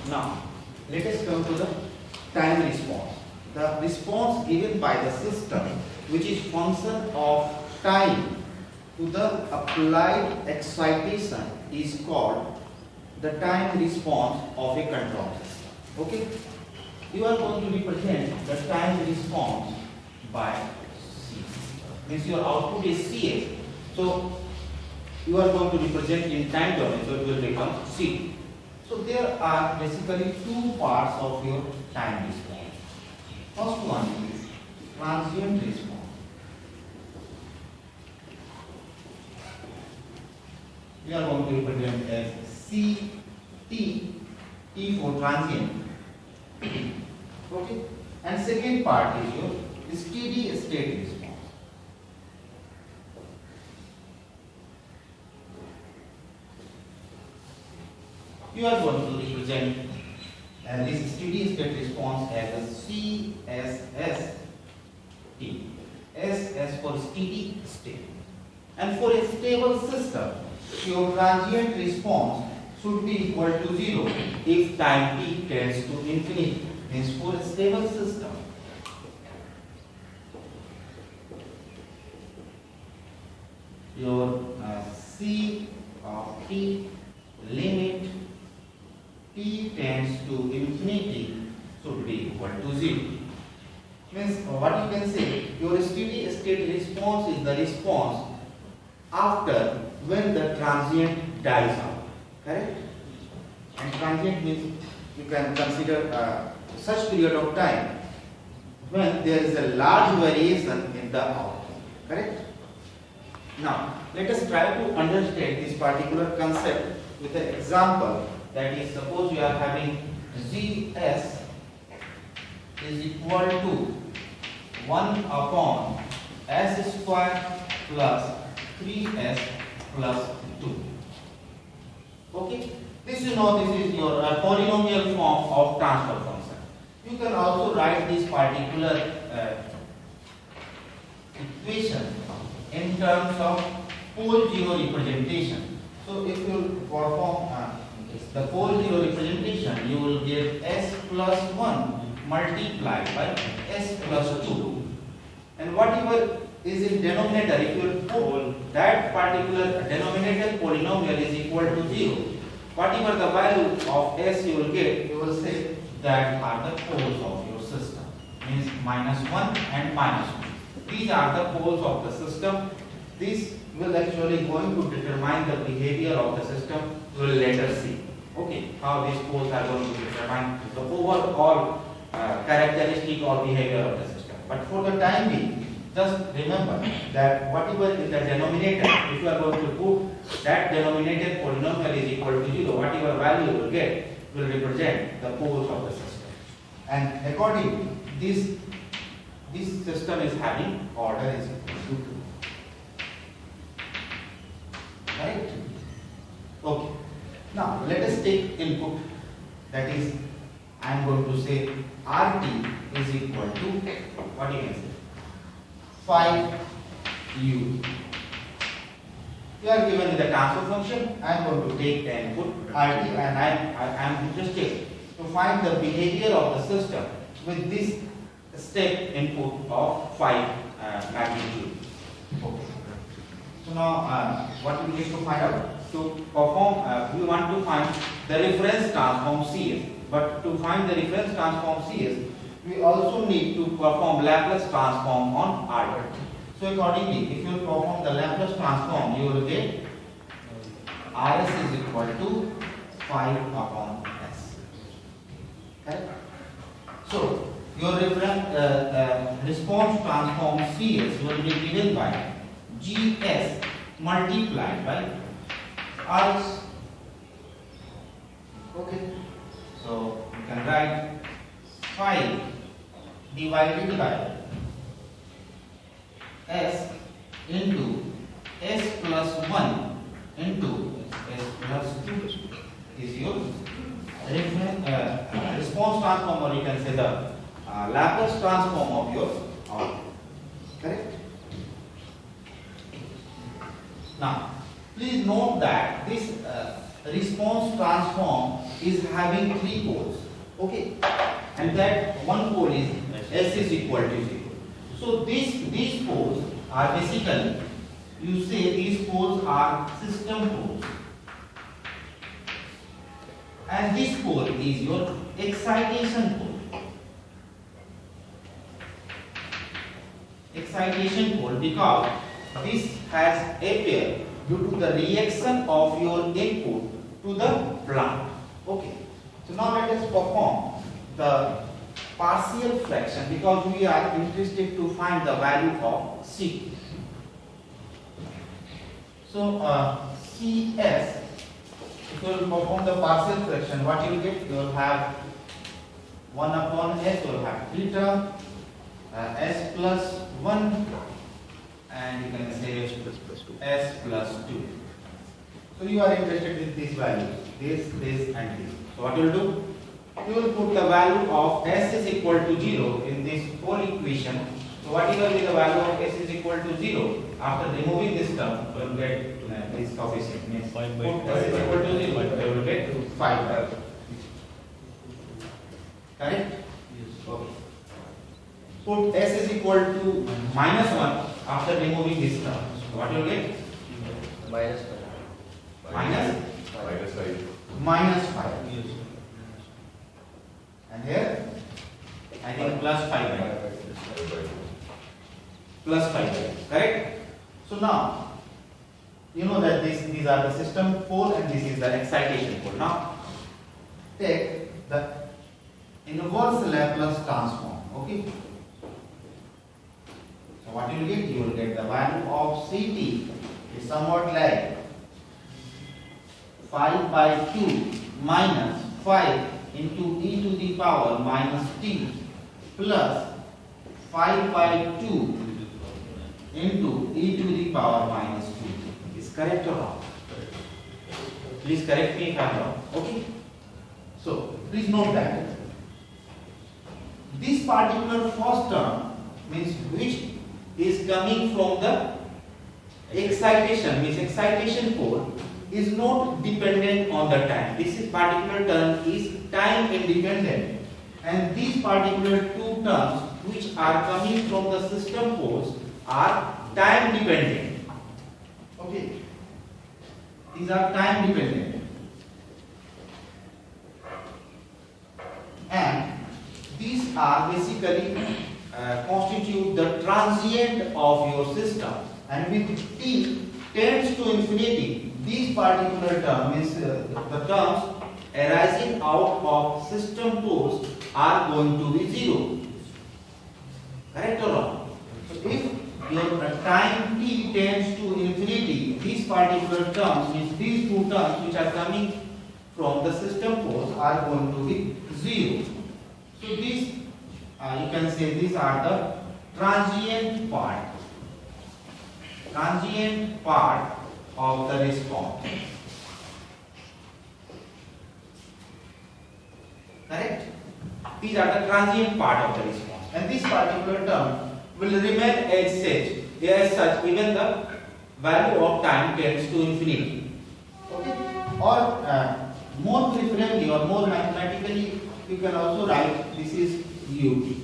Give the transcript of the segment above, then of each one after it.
Now, let us come to the time response. The response given by the system, which is function of time to the applied excitation, is called the time response of a control system. Okay? You are going to represent the time response by C. Means your output is CA. So you are going to represent in time domain, so it will become C. So there are basically two parts of your time response. First one is transient response. We are going to represent as CT, T for transient. Okay. And second part is your steady state response. You are going to represent this steady state response as a CSST. S as for steady state. And for a stable system, your transient response should be equal to 0 if time t tends to infinity. Means for a stable system, your C of t limit t tends to infinity should be equal to 0. Means what you can say, your steady state response is the response after when the transient dies out. Correct? And transient means you can consider such period of time when there is a large variation in the outcome. Correct? Now, let us try to understand this particular concept with an example. That is, suppose you are having Gs is equal to 1 upon s square plus 3s plus 2. Okay? This you know, this is your polynomial form of transfer function. You can also write this particular equation in terms of pole zero representation. So if you perform the pole zero representation, you will get s plus 1 multiplied by s plus 2. And whatever is in denominator, if you put that particular denominator polynomial is equal to 0, whatever the value of s you will get, you will say that are the poles of your system. Means -1 and -1. These are the poles of the system. This will actually going to determine the behavior of the system. We will later see. Okay, how these poles are going to determine the overall characteristic or behavior of the system. But for the time being, just remember that whatever is the denominator, if you are going to put that denominator polynomial is equal to 0, whatever value you will get will represent the poles of the system. And accordingly, this system is having order is equal to 2. Right? Okay. Now let us take input. That is, I am going to say RT is equal to, what do you can say, 5u. You are given the transfer function. I am going to take the input RT and I am interested to find the behavior of the system with this step input of 5 magnitude. Okay. So now what we need to find out? To perform, we want to find the reference transform CS. But to find the reference transform CS, we also need to perform Laplace transform on R. So accordingly, if you perform the Laplace transform, you will get Rs is equal to 5 upon S. Okay? So your reference response transform CS will be given by Gs multiplied by Rs. Okay. So you can write 5 divided by S into S plus 1 into S plus 2 is your response transform, or you can say the Laplace transform of your output. Correct? Now, please note that this response transform is having 3 poles. Okay, and that one pole is S is equal to 0. So these poles are basically, you say these poles are system poles, and this pole is your excitation pole. Excitation pole, because this has a pair due to the reaction of your input to the plant. Okay. So now let us perform the partial fraction, because we are interested to find the value of C. So CS, if you will perform the partial fraction, what you will get? You will have 1 upon S, you will have 3 terms, S plus 1, and you can say S plus 2. So you are interested in these values, this and this. So what you will do? You will put the value of S is equal to 0 in this whole equation. So whatever be the value of S is equal to 0, after removing this term, you will get this coefficient. Means put S is equal to 0, you will get 5. Correct? Yes. Okay. Put S is equal to minus 1 after removing this term. So what you will get? Minus 5. Yes. And here, I think plus 5. Plus 5. Correct? So now, you know that these are the system pole and this is the excitation pole. Now, take the inverse Laplace transform. Okay? So what you will get? You will get the value of Ct is somewhat like 5 by 2 minus 5 into e to the power minus t plus 5 by 2 into e to the power minus 2. Is correct or wrong? Please correct me if I am wrong. Okay? So, please note that this particular first term means which is coming from the excitation, means excitation pole, is not dependent on the time. This is particular term is time independent, and these particular two terms which are coming from the system poles are time dependent. Okay, these are time dependent, and these are basically constitute the transient of your system, and with t tends to infinity, these particular terms means the terms arising out of system poles are going to be 0. Correct or wrong? So if your time t tends to infinity, these particular terms means these two terms which are coming from the system poles are going to be 0. So these you can say these are the transient part of the response. Correct? These are the transient part of the response, and this particular term will remain as such even the value of time tends to infinity. Okay? Or more preferably or more mathematically, you can also write this is ut.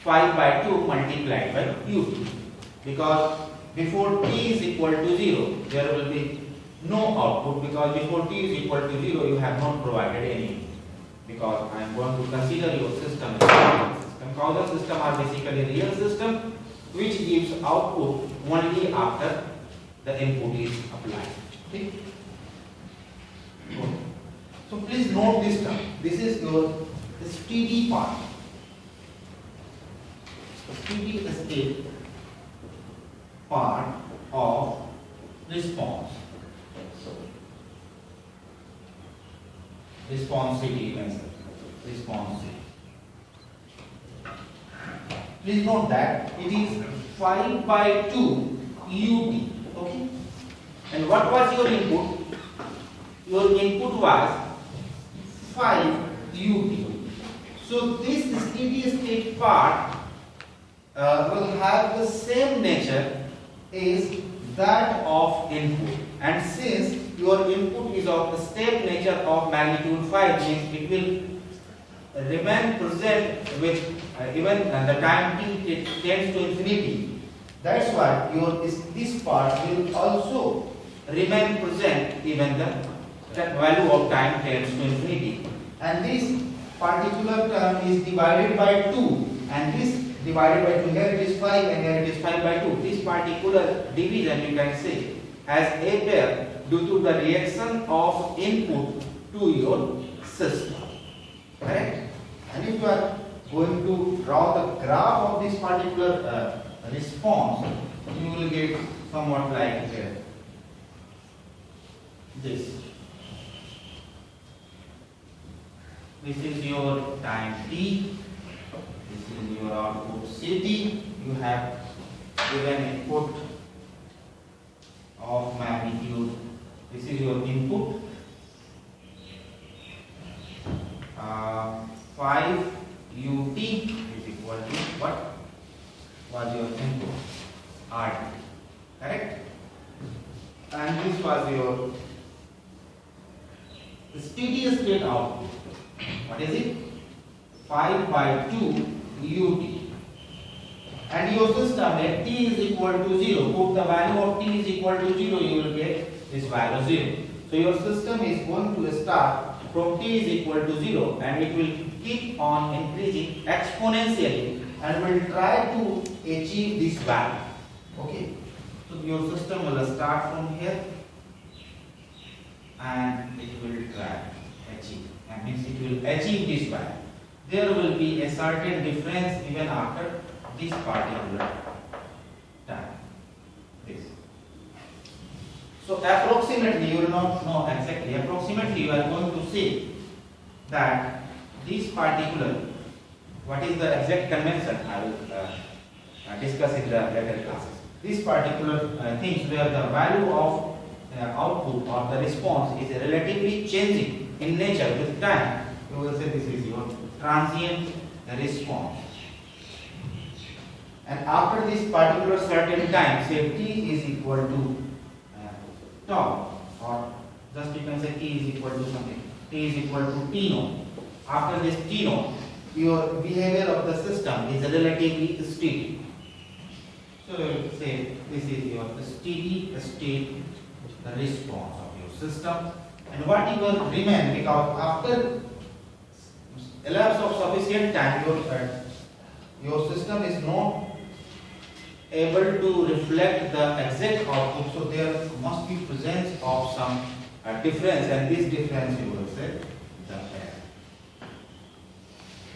5 by 2 multiplied by ut, because before t is equal to 0 there will be no output, because before t is equal to 0 you have not provided any, because I am going to consider your system as a system. Causal system are basically real system which gives output only after the input is applied. Okay? So please note this term. This is your steady part. Steady state part of response. Responsivity measure. Response. Please note that it is 5 by 2 ut. Okay? And what was your input? Your input was 5 ut. So this steady state part will have the same nature as that of input, and since your input is of the step nature of magnitude 5, means it will remain present with even the time t tends to infinity. That's why this part will also remain present even the value of time tends to infinity. And this particular term is divided by 2, and this divided by 2, here it is 5 and here it is 5 by 2. This particular division, you can say, has a pair due to the reaction of input to your system. Correct? And if you are going to draw the graph of this particular response, you will get somewhat like this. This is your time t, this is your output Ct. You have given input of magnitude, this is your input 5 ut is equal to what was your input RT, correct? And this was your steady state output. What is it? 5 by 2 ut. And your system at t is equal to 0, put the value of t is equal to 0, you will get this value 0. So your system is going to start from t is equal to 0 and it will keep on increasing exponentially and will try to achieve this value. Okay. So your system will start from here and it will try achieve. That means it will achieve this value. There will be a certain difference even after this particular time. This. So approximately, you will not know exactly, approximately you are going to say that this particular, what is the exact convention, I will discuss in the later classes. This particular things where the value of output or the response is relatively changing in nature with time, you will say this is your transient response. And after this particular certain time, say t is equal to tau, or just you can say t is equal to something, t is equal to t naught. After this t naught, your behavior of the system is relatively steady. So you will say this is your steady state response of your system. And what will remain, because after elapse of sufficient time, your system is not able to reflect the exact output, so there must be presence of some difference, and this difference you will say the error.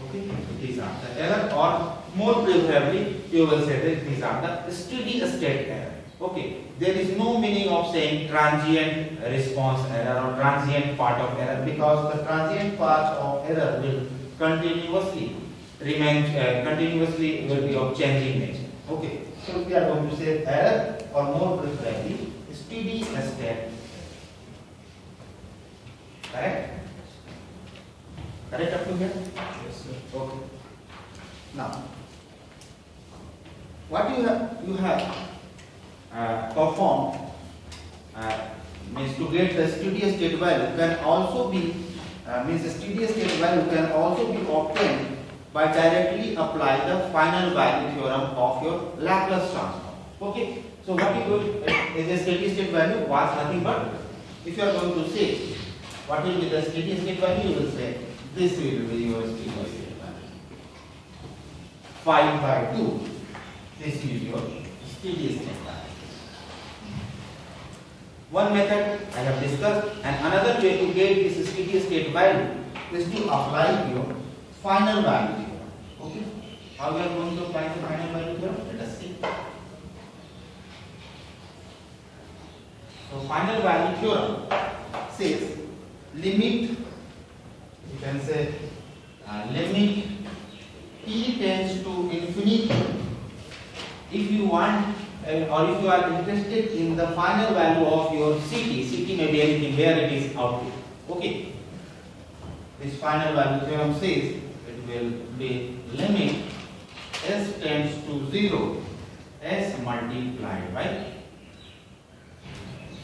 Okay, these are the error, or more preferably you will say that these are the steady state error. Okay, there is no meaning of saying transient response error or transient part of error, because the transient part of error will continuously remain, continuously will be of changing nature. Okay, so we are going to say error, or more preferably steady state. Correct? Correct up to here? Yes, sir. Okay. Now, what you have performed means to get the steady state value can also be means steady state value can also be obtained by directly apply the final value theorem of your Laplace transform. Okay, so what you do is a steady state value was nothing but, if you are going to say what will be the steady state value, you will say this will be your steady state value 5 by 2. This is your steady state value. One method I have discussed, and another way to get this steady state value is to apply your final value theorem. Okay, how we are going to apply the final value theorem? Let us see. So final value theorem says limit, you can say limit t tends to infinity. If you want or if you are interested in the final value of your Ct may be anything where it is output. Okay, this final value theorem says it will be limit s tends to 0 s multiplied by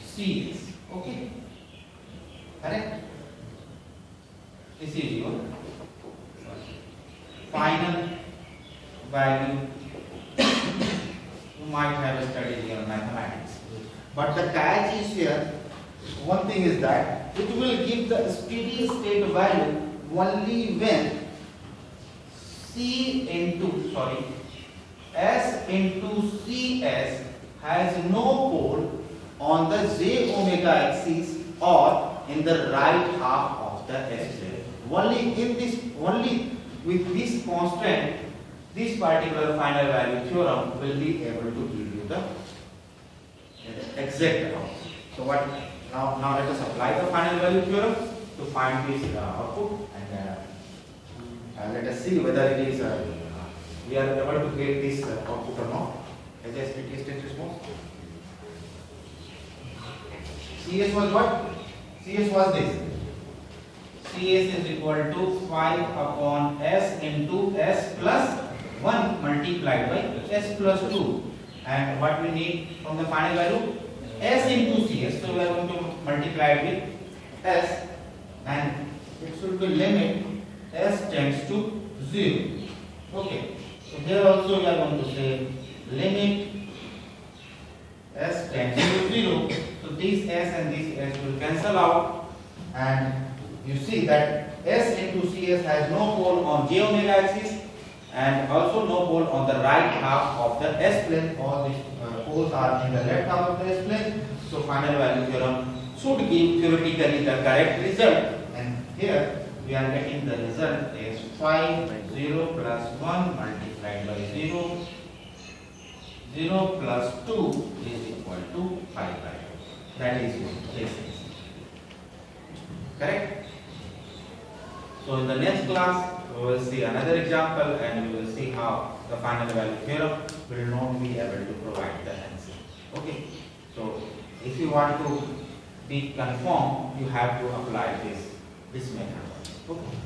Cs. Okay, Correct? This is your final value. You might have studied your mathematics. But the catch is here, one thing is that it will give the steady state value only when S into Cs has no pole on the j omega axis or in the right half of the S plane. Only with this constant, this particular final value theorem will be able to give you the exact amount. So what? Now let us apply the final value theorem to find this output, and let us see whether it is we are able to get this output or not. As a state response. CS was what? CS was this. CS is equal to 5 upon S into S plus 1 multiplied by S plus 2. And what we need from the final value? S into CS. So we are going to multiply it with S, and it should be limit S tends to 0. Okay. So here also we are going to say limit S tends to 0. So this S and this S will cancel out, and you see that S into CS has no pole on j omega axis and also no pole on the right half of the S plane. All these poles are in the left half of the S plane. So final value theorem should give theoretically the correct result, and here we are getting the result is 5 0 plus 1 multiplied by 0 0 plus 2 is equal to 5 by 2. That is your basis. Correct? So in the next class we will see another example, and we will see how the final value theorem will not be able to provide the answer. Okay? So if you want to be conform, you have to apply this method. Okay?